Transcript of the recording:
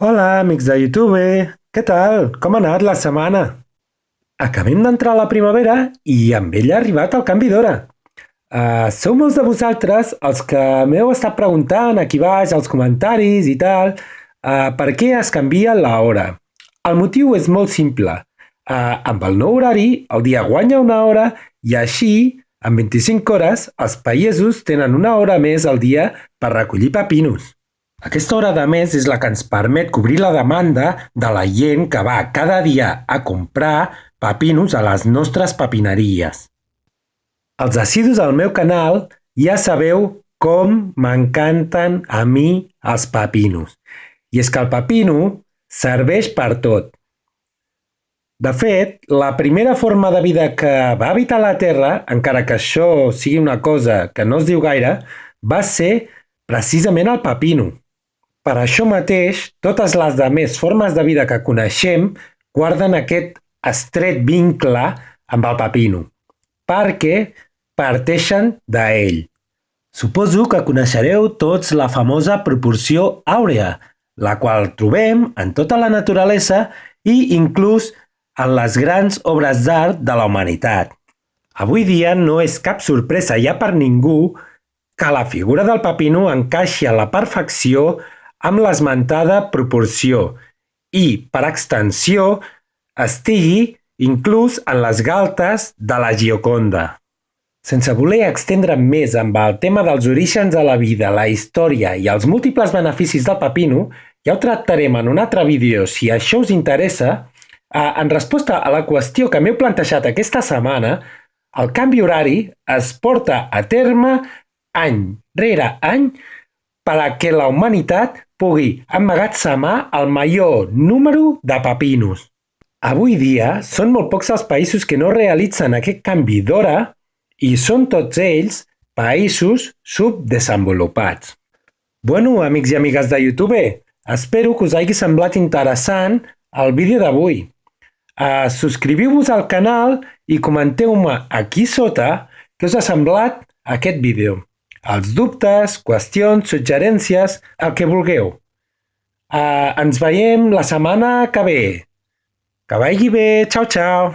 Hola, amics de YouTube. Què tal? Com ha anat la setmana? Acabem d'entrar a la primavera i amb ella ha arribat el canvi d'hora. Sou molts de vosaltres els que m'heu estat preguntant aquí baix als comentaris i tal, per què es canvia l'hora. El motiu és molt simple. Amb el nou horari, el dia guanya una hora i així, en 25 hores, els pagesos tenen una hora més al dia per recollir pepinos. Aquesta hora de més és la que ens permet cobrir la demanda de la gent que va cada dia a comprar pepinos a les nostres papineries. Els assidus al meu canal ja sabeu com m'encanten a mi els pepinos. I és que el pepino serveix per tot. De fet, la primera forma de vida que va habitar la Terra, encara que això sigui una cosa que no es diu gaire, va ser precisament el pepino. Per això mateix, totes les demés formes de vida que coneixem guarden aquest estret vincle amb el pepino, perquè parteixen d'ell. Suposo que coneixereu tots la famosa proporció àurea, la qual trobem en tota la naturalesa i inclús en les grans obres d'art de la humanitat. Avui dia no és cap sorpresa ja per ningú que la figura del pepino encaixi a la perfecció amb l'esmentada proporció i, per extensió, estigui inclús en les galtes de la Gioconda. Sense voler extendre'm més amb el tema dels orígens de la vida, la història i els múltiples beneficis del pepino, ja ho tractarem en un altre vídeo si això us interessa. En resposta a la qüestió que m'heu plantejat aquesta setmana, el canvi horari es porta a terme any rere any per a que la humanitat pugui emmagatzemar el major número de pepinos. Avui dia són molt pocs els països que no realitzen aquest canvi d'hora i són tots ells països subdesenvolupats. Bueno, amics i amigues de YouTube, espero que us hagi semblat interessant el vídeo d'avui. Subscriviu-vos al canal i comenteu-me aquí sota què us ha semblat aquest vídeo. Els dubtes, qüestions, suggerències, el que vulgueu. Ens veiem la setmana que ve. Que vagi bé. Ciao, ciao.